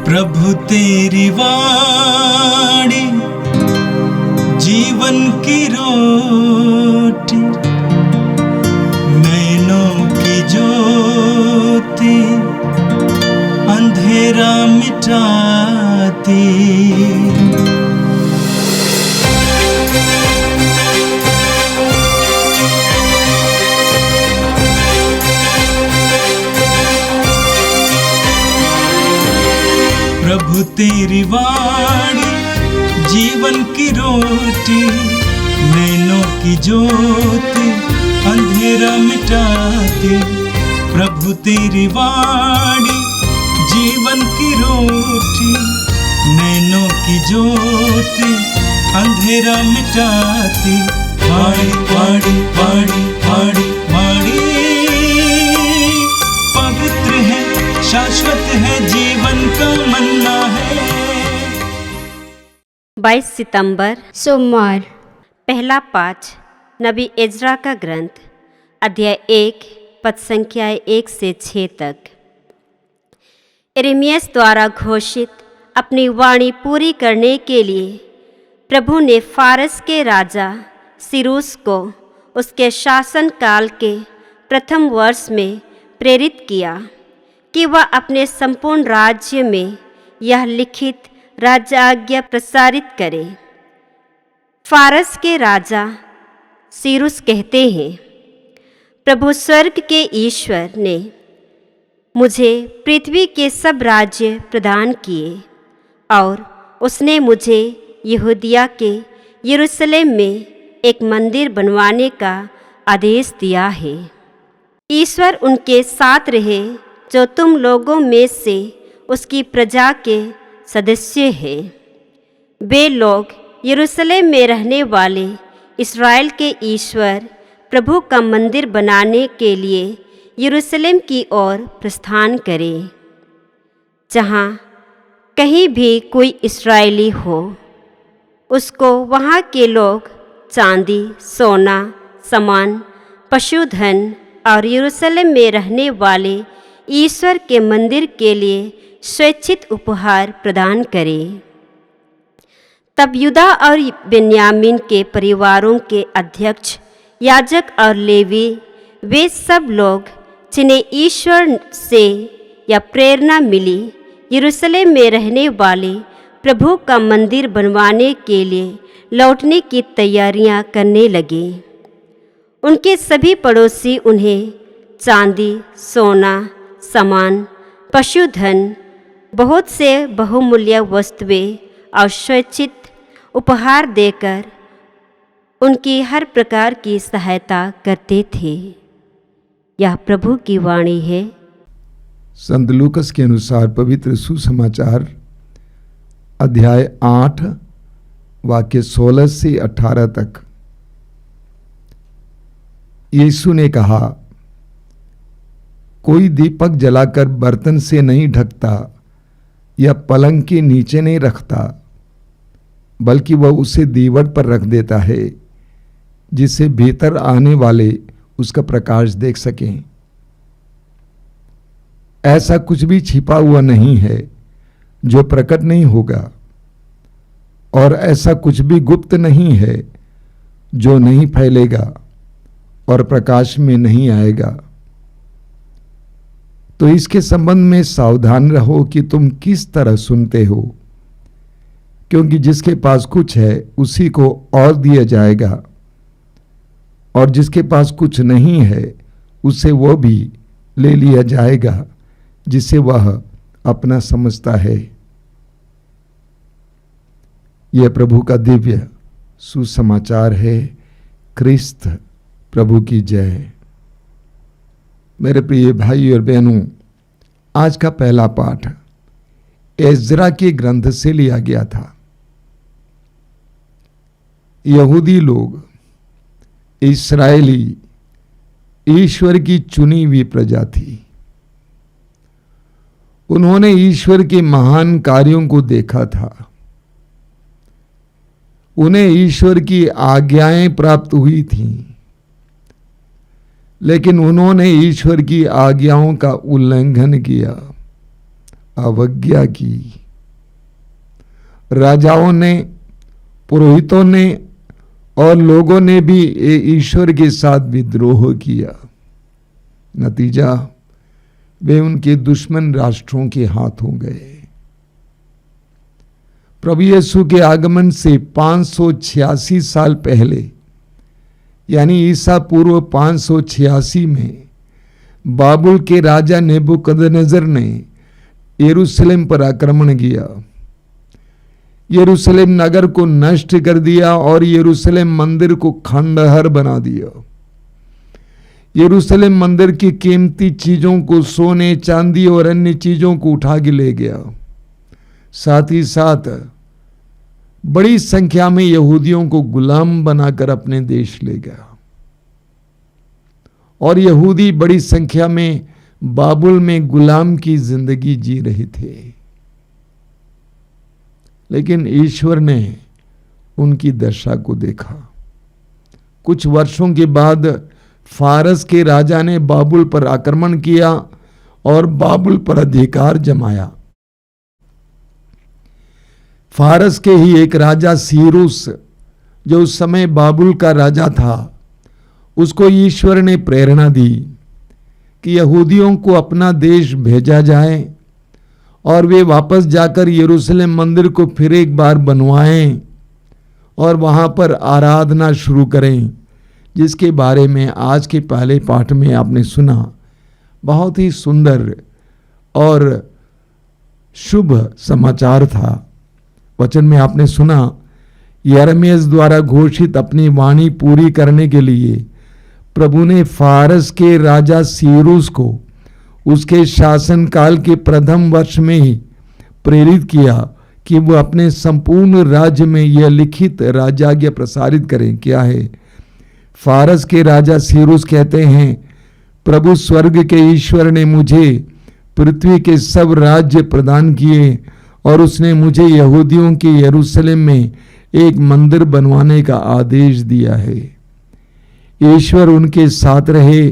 प्रभु तेरी वाणी जीवन की रोटी, नैनों की ज्योति अंधेरा मिटाती। प्रभु तेरी वाणी जीवन की रोटी, नैनों की ज्योति अंधेरा मिटाती। प्रभु तेरी वाणी जीवन की रोटी, नैनों की ज्योति अंधेरा मिटाती। वाणी वाणी वाणी वाणी वाणी पवित्र है, शाश्वत है, जीवन का मन्ना है। 22 सितंबर सोमवार। पहला पाठ नबी एज्रा का ग्रंथ, अध्याय 1 पद संख्या 1 से 6 तक। यिर्मयाह द्वारा घोषित अपनी वाणी पूरी करने के लिए प्रभु ने फारस के राजा सीरूस को उसके शासन काल के प्रथम वर्ष में प्रेरित किया कि वह अपने संपूर्ण राज्य में यह लिखित राज्याज्ञा प्रसारित करे। फारस के राजा सीरूस कहते हैं, प्रभु स्वर्ग के ईश्वर ने मुझे पृथ्वी के सब राज्य प्रदान किए और उसने मुझे यहूदिया के यरूशलेम में एक मंदिर बनवाने का आदेश दिया है। ईश्वर उनके साथ रहे जो तुम लोगों में से उसकी प्रजा के सदस्य हैं। वे लोग यरूशलेम में रहने वाले इस्राएल के ईश्वर प्रभु का मंदिर बनाने के लिए यरूशलेम की ओर प्रस्थान करें। जहाँ कहीं भी कोई इस्राएली हो, उसको वहाँ के लोग चांदी, सोना, सामान, पशुधन और यरूशलेम में रहने वाले ईश्वर के मंदिर के लिए स्वैच्छिक उपहार प्रदान करें। तब यूदा और बेन्यामीन के परिवारों के अध्यक्ष, याजक और लेवी, वे सब लोग जिन्हें ईश्वर से यह प्रेरणा मिली, यरूशलेम में रहने वाले प्रभु का मंदिर बनवाने के लिए लौटने की तैयारियां करने लगे। उनके सभी पड़ोसी उन्हें चांदी, सोना, सामान, पशुधन, बहुत से बहुमूल्य वस्तुएं और स्वैच्छिक उपहार देकर उनकी हर प्रकार की सहायता करते थे। यह प्रभु की वाणी है। संत लूकस के अनुसार पवित्र सुसमाचार अध्याय 8 वाक्य 16 से 18 तक। यीशु ने कहा, कोई दीपक जलाकर बर्तन से नहीं ढकता या पलंग के नीचे नहीं रखता, बल्कि वह उसे दीवट पर रख देता है, जिससे भीतर आने वाले उसका प्रकाश देख सकें। ऐसा कुछ भी छिपा हुआ नहीं है जो प्रकट नहीं होगा, और ऐसा कुछ भी गुप्त नहीं है जो नहीं फैलेगा और प्रकाश में नहीं आएगा। तो इसके संबंध में सावधान रहो कि तुम किस तरह सुनते हो, क्योंकि जिसके पास कुछ है उसी को और दिया जाएगा, और जिसके पास कुछ नहीं है उससे वो भी ले लिया जाएगा जिसे वह अपना समझता है। यह प्रभु का दिव्य सुसमाचार है। क्रिस्त प्रभु की जय। मेरे प्रिय भाई और बहनों, आज का पहला पाठ एज्रा के ग्रंथ से लिया गया था। यहूदी लोग, इस्राएली ईश्वर की चुनी हुई प्रजा थी। उन्होंने ईश्वर के महान कार्यों को देखा था। उन्हें ईश्वर की आज्ञाएं प्राप्त हुई थीं, लेकिन उन्होंने ईश्वर की आज्ञाओं का उल्लंघन किया अवज्ञा की। राजाओं ने, पुरोहितों ने और लोगों ने भी ईश्वर के साथ विद्रोह किया। नतीजा, वे उनके दुश्मन राष्ट्रों के हाथ हो गए। प्रभु यीशु के आगमन से 586 साल पहले, यानी ईसा पूर्व 586 में, बाबुल के राजा नेबुकदनेस्सर ने यरूशलेम पर आक्रमण किया। यरूशलेम नगर को नष्ट कर दिया और यरूशलेम मंदिर को खंडहर बना दिया। यरूशलेम मंदिर की कीमती चीजों को, सोने चांदी और अन्य चीजों को उठा के ले गया। साथ ही साथ बड़ी संख्या में यहूदियों को गुलाम बनाकर अपने देश ले गया और यहूदी बड़ी संख्या में बाबुल में गुलाम की जिंदगी जी रहे थे। लेकिन ईश्वर ने उनकी दशा को देखा। कुछ वर्षों के बाद फारस के राजा ने बाबुल पर आक्रमण किया और बाबुल पर अधिकार जमाया। फारस के ही एक राजा सीरूस, जो उस समय बाबुल का राजा था, उसको ईश्वर ने प्रेरणा दी कि यहूदियों को अपना देश भेजा जाए और वे वापस जाकर यरूशलेम मंदिर को फिर एक बार बनवाएं और वहां पर आराधना शुरू करें, जिसके बारे में आज के पहले पाठ में आपने सुना। बहुत ही सुंदर और शुभ समाचार था। वचन में आपने सुना, यिर्मयाह द्वारा घोषित अपनी वाणी पूरी करने के लिए प्रभु ने फारस के राजा सीरूस को उसके शासनकाल के प्रथम वर्ष में ही प्रेरित किया कि वो अपने संपूर्ण राज्य में यह लिखित राजाज्ञा प्रसारित करें। क्या है? फारस के राजा सीरूस कहते हैं, प्रभु स्वर्ग के ईश्वर ने मुझे पृथ्वी के सब राज्य प्रदान किए और उसने मुझे यहूदियों के यरूशलेम में एक मंदिर बनवाने का आदेश दिया है। ईश्वर उनके साथ रहे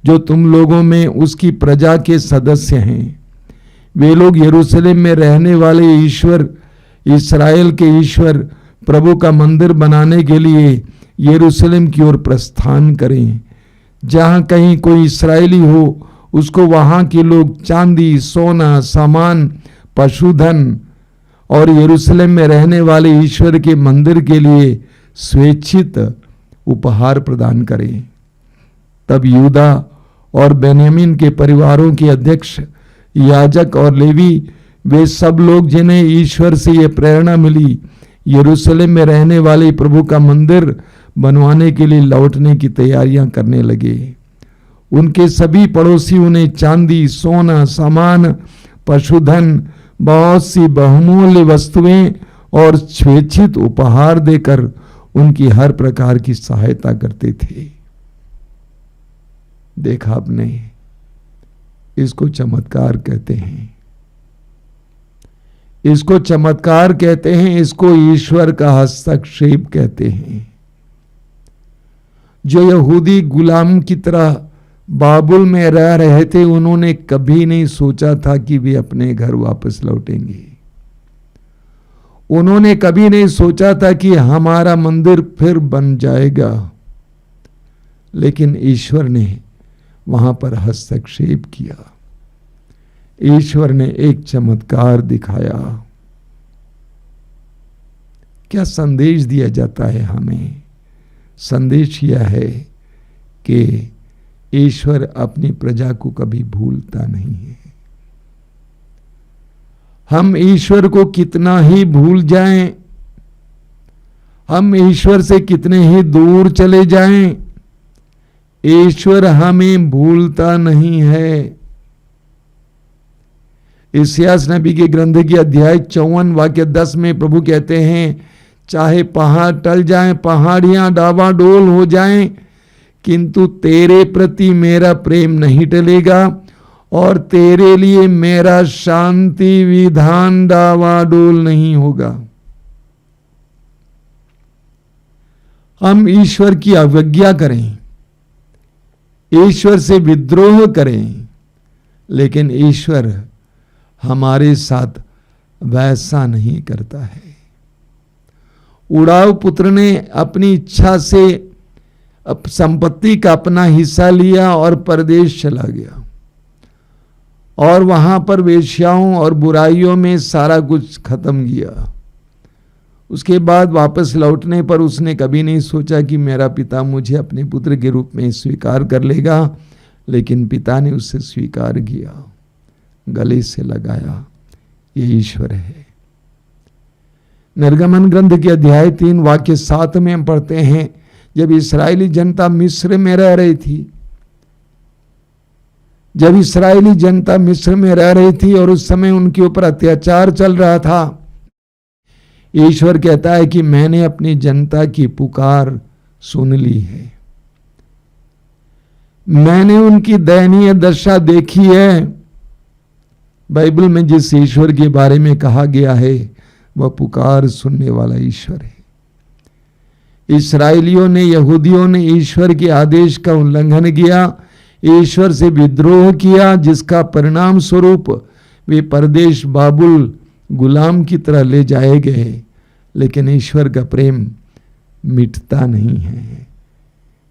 जो तुम लोगों में उसकी प्रजा के सदस्य हैं। वे लोग यरूशलेम में रहने वाले ईश्वर, इस्राएल के ईश्वर प्रभु का मंदिर बनाने के लिए यरूशलेम की ओर प्रस्थान करें। जहां कहीं कोई इस्राएली हो, उसको वहां के लोग चांदी, सोना, सामान, पशुधन और यरूशलेम में रहने वाले ईश्वर के मंदिर के लिए स्वेच्छित उपहार प्रदान करें। तब यूदा और बेन्यामीन के परिवारों के अध्यक्ष, याजक और लेवी, वे सब लोग जिन्हें ईश्वर से यह प्रेरणा मिली यरूशलेम में रहने वाले प्रभु का मंदिर बनवाने के लिए लौटने की तैयारियां करने लगे। उनके सभी पड़ोसी उन्हें चांदी, सोना, सामान, पशुधन, बहुत सी बहुमूल्य वस्तुएं और स्वेच्छित उपहार देकर उनकी हर प्रकार की सहायता करते थे। देखा आपने, इसको चमत्कार कहते हैं। इसको चमत्कार कहते हैं, इसको ईश्वर का हस्तक्षेप कहते हैं। जो यहूदी गुलाम की तरह बाबुल में रह रहे थे, उन्होंने कभी नहीं सोचा था कि वे अपने घर वापस लौटेंगे। उन्होंने कभी नहीं सोचा था कि हमारा मंदिर फिर बन जाएगा। लेकिन ईश्वर ने वहां पर हस्तक्षेप किया। ईश्वर ने एक चमत्कार दिखाया। क्या संदेश दिया जाता है हमें? संदेश यह है कि ईश्वर अपनी प्रजा को कभी भूलता नहीं है। हम ईश्वर को कितना ही भूल जाएं, हम ईश्वर से कितने ही दूर चले जाएं, ईश्वर हमें भूलता नहीं है। इस्यास नबी के ग्रंथ की अध्याय 54 वाक्य 10 में प्रभु कहते हैं, चाहे पहाड़ टल जाएं, पहाड़ियां डावाडोल हो जाएं, किंतु तेरे प्रति मेरा प्रेम नहीं टलेगा और तेरे लिए मेरा शांति विधान डावाडोल नहीं होगा। हम ईश्वर की अवज्ञा करें, ईश्वर से विद्रोह करें, लेकिन ईश्वर हमारे साथ वैसा नहीं करता है। उड़ाव पुत्र ने अपनी इच्छा से संपत्ति का अपना हिस्सा लिया और परदेश चला गया, और वहां पर वेश्याओं और बुराइयों में सारा कुछ खत्म किया। उसके बाद वापस लौटने पर उसने कभी नहीं सोचा कि मेरा पिता मुझे अपने पुत्र के रूप में स्वीकार कर लेगा, लेकिन पिता ने उसे स्वीकार किया, गले से लगाया। ये ईश्वर है। निर्गमन ग्रंथ के अध्याय 3 वाक्य 7 में हम पढ़ते हैं, जब इस्राएली जनता मिस्र में रह रही थी, जब इस्राएली जनता मिस्र में रह रही थी और उस समय उनके ऊपर अत्याचार चल रहा था, ईश्वर कहता है कि मैंने अपनी जनता की पुकार सुन ली है, मैंने उनकी दयनीय दशा देखी है। बाइबल में जिस ईश्वर के बारे में कहा गया है वह पुकार सुनने वाला ईश्वर है। इस्राएलियों ने, यहूदियों ने ईश्वर के आदेश का उल्लंघन किया, ईश्वर से विद्रोह किया, जिसका परिणाम स्वरूप वे परदेश बाबुल गुलाम की तरह ले जाए गए। लेकिन ईश्वर का प्रेम मिटता नहीं है,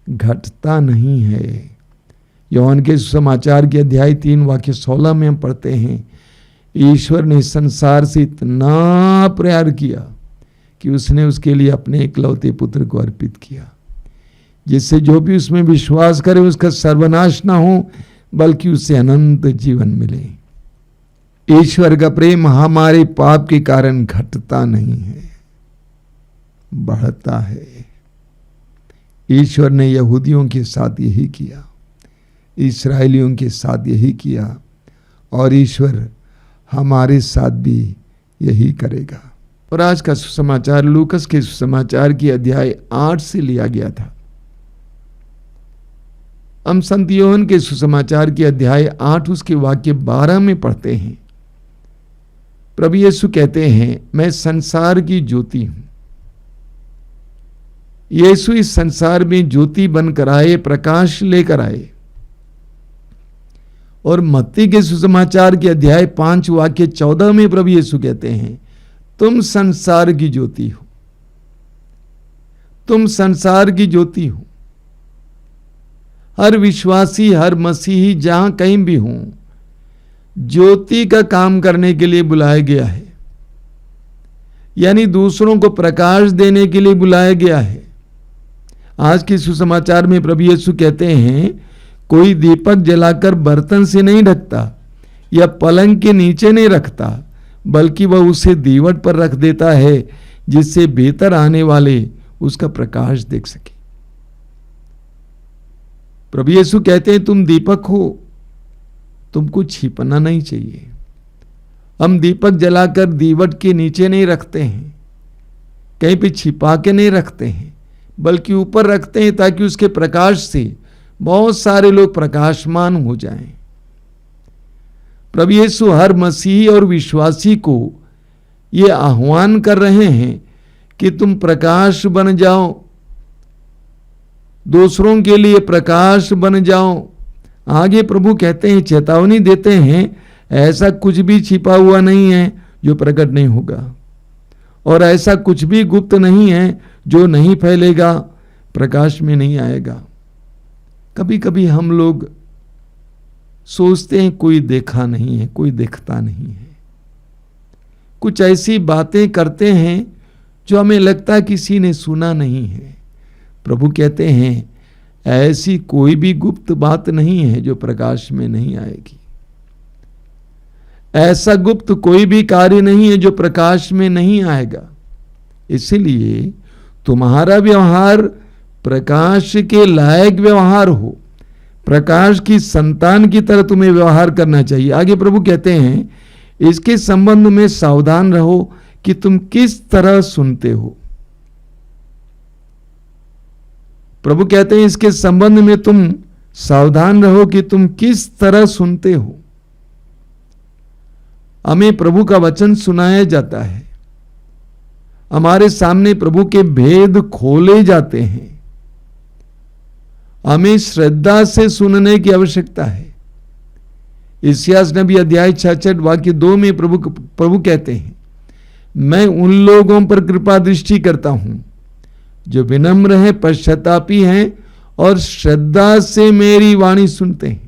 घटता नहीं है। यूहन्ना के सुसमाचार के अध्याय 3 वाक्य 16 में हम पढ़ते हैं, ईश्वर ने संसार से इतना प्यार किया कि उसने उसके लिए अपने इकलौते पुत्र को अर्पित किया, जिससे जो भी उसमें विश्वास करे उसका सर्वनाश ना हो, बल्कि उसे अनंत जीवन मिले। ईश्वर का प्रेम हमारे पाप के कारण घटता नहीं है, बढ़ता है। ईश्वर ने यहूदियों के साथ यही किया, इस्राएलियों के साथ यही किया, और ईश्वर हमारे साथ भी यही करेगा। और आज का सुसमाचार लूकस के सुसमाचार की अध्याय 8 से लिया गया था। हम संत यूहन्ना के सुसमाचार के अध्याय 8 उसके वाक्य 12 में पढ़ते हैं। प्रभु यीशु कहते हैं, मैं संसार की ज्योति हूं। यीशु इस संसार में ज्योति बनकर आए, प्रकाश लेकर आए। और मत्ती के सुसमाचार के अध्याय 5 वाक्य 14 में प्रभु यीशु कहते हैं, तुम संसार की ज्योति हो, तुम संसार की ज्योति हो। हर विश्वासी, हर मसीही जहां कहीं भी हो, ज्योति का काम करने के लिए बुलाया गया है, यानी दूसरों को प्रकाश देने के लिए बुलाया गया है। आज के सुसमाचार में प्रभु यीशु कहते हैं, कोई दीपक जलाकर बर्तन से नहीं ढकता या पलंग के नीचे नहीं रखता, बल्कि वह उसे दीवट पर रख देता है, जिससे भीतर आने वाले उसका प्रकाश देख सके। प्रभु यीशु कहते हैं, तुम दीपक हो, तुमको छिपना नहीं चाहिए। हम दीपक जलाकर दीवट के नीचे नहीं रखते हैं, कहीं पे छिपा के नहीं रखते हैं, बल्कि ऊपर रखते हैं ताकि उसके प्रकाश से बहुत सारे लोग प्रकाशमान हो जाएं। प्रभु यीशु हर मसीही और विश्वासी को ये आह्वान कर रहे हैं कि तुम प्रकाश बन जाओ, दूसरों के लिए प्रकाश बन जाओ। आगे प्रभु कहते हैं, चेतावनी देते हैं, ऐसा कुछ भी छिपा हुआ नहीं है जो प्रकट नहीं होगा, और ऐसा कुछ भी गुप्त नहीं है जो नहीं फैलेगा, प्रकाश में नहीं आएगा। कभी कभी हम लोग सोचते हैं कोई देखा नहीं है, कोई देखता नहीं है, कुछ ऐसी बातें करते हैं जो हमें लगता किसी ने सुना नहीं है। प्रभु कहते हैं, ऐसी कोई भी गुप्त बात नहीं है जो प्रकाश में नहीं आएगी, ऐसा गुप्त कोई भी कार्य नहीं है जो प्रकाश में नहीं आएगा। इसलिए तुम्हारा व्यवहार प्रकाश के लायक व्यवहार हो, प्रकाश की संतान की तरह तुम्हें व्यवहार करना चाहिए। आगे प्रभु कहते हैं, इसके संबंध में सावधान रहो कि तुम किस तरह सुनते हो। प्रभु कहते हैं, इसके संबंध में तुम सावधान रहो कि तुम किस तरह सुनते हो। हमें प्रभु का वचन सुनाया जाता है, हमारे सामने प्रभु के भेद खोले जाते हैं, हमें श्रद्धा से सुनने की आवश्यकता है। इस्यास नबी अध्याय 66 वाक्य 2 में प्रभु कहते हैं, मैं उन लोगों पर कृपा दृष्टि करता हूं जो विनम्र हैं, पश्चातापी हैं और श्रद्धा से मेरी वाणी सुनते हैं।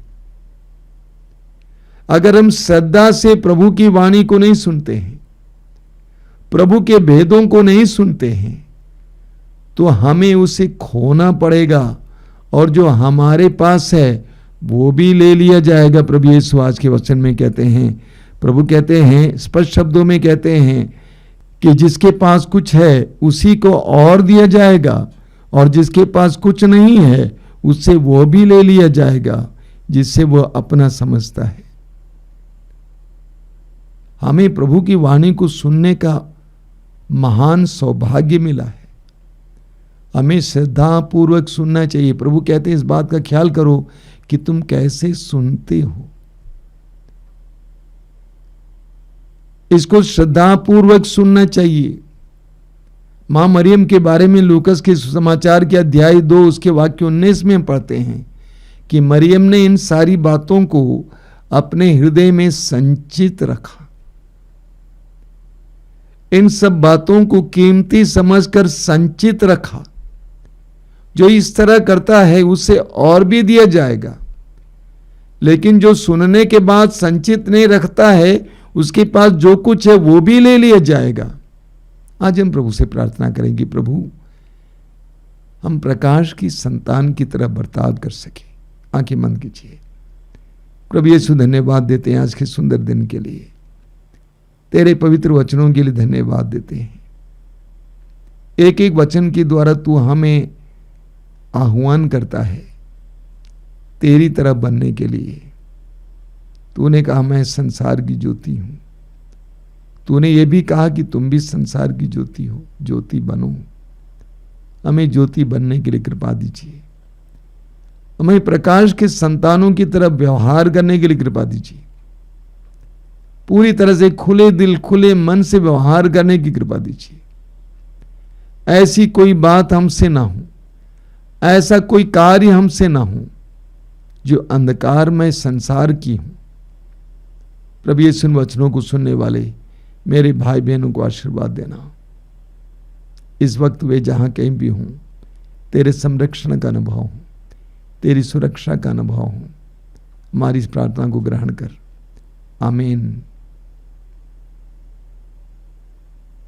अगर हम श्रद्धा से प्रभु की वाणी को नहीं सुनते हैं, प्रभु के भेदों को नहीं सुनते हैं, तो हमें उसे खोना पड़ेगा और जो हमारे पास है वो भी ले लिया जाएगा। प्रभु यीशु आज के वचन में कहते हैं, प्रभु कहते हैं, स्पष्ट शब्दों में कहते हैं कि जिसके पास कुछ है उसी को और दिया जाएगा और जिसके पास कुछ नहीं है उससे वो भी ले लिया जाएगा जिससे वो अपना समझता है। हमें प्रभु की वाणी को सुनने का महान सौभाग्य मिला है। हमें श्रद्धा पूर्वक सुनना चाहिए। प्रभु कहते हैं इस बात का ख्याल करो कि तुम कैसे सुनते हो। इसको श्रद्धा पूर्वक सुनना चाहिए। मां मरियम के बारे में लूकस के सुसमाचार के अध्याय 2 उसके वाक्य 19 में पढ़ते हैं कि मरियम ने इन सारी बातों को अपने हृदय में संचित रखा। इन सब बातों को कीमती समझकर संचित रखा। जो इस तरह करता है उसे और भी दिया जाएगा, लेकिन जो सुनने के बाद संचित नहीं रखता है उसके पास जो कुछ है वो भी ले लिया जाएगा। आज हम प्रभु से प्रार्थना करेंगे, प्रभु हम प्रकाश की संतान की तरह बर्ताव कर सके। आंखें बंद कीजिए। प्रभु यीशु धन्यवाद देते हैं आज के सुंदर दिन के लिए, तेरे पवित्र वचनों के लिए धन्यवाद देते हैं। एक एक वचन के द्वारा तू हमें आह्वान करता है तेरी तरह बनने के लिए। तूने कहा मैं संसार की ज्योति हूं। तूने ये भी कहा कि तुम भी संसार की ज्योति हो, ज्योति बनो। हमें ज्योति बनने के लिए कृपा दीजिए। हमें प्रकाश के संतानों की तरह व्यवहार करने के लिए कृपा दीजिए। पूरी तरह से खुले दिल खुले मन से व्यवहार करने की कृपा दीजिए। ऐसी कोई बात हमसे ना हो, ऐसा कोई कार्य हमसे ना हो जो अंधकार में संसार की हो। प्रभु यीशु वचनों को सुनने वाले मेरे भाई बहनों को आशीर्वाद देना। इस वक्त वे जहां कहीं भी हों, तेरे संरक्षण का अनुभव हो, तेरी सुरक्षा का अनुभव हो। हमारी इस प्रार्थना को ग्रहण कर। आमीन।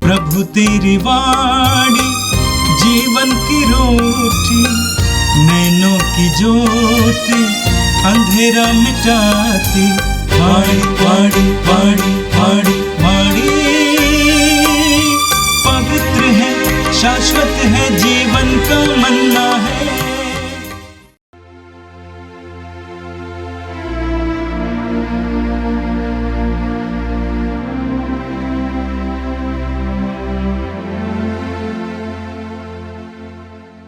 प्रभु तेरी वाणी जीवन की रोटी, नैनों की ज्योति अंधेरा मिटाती। वाणी वाणी वाणी वाणी वाणी पवित्र है, शाश्वत है, जीवन का मन्ना है।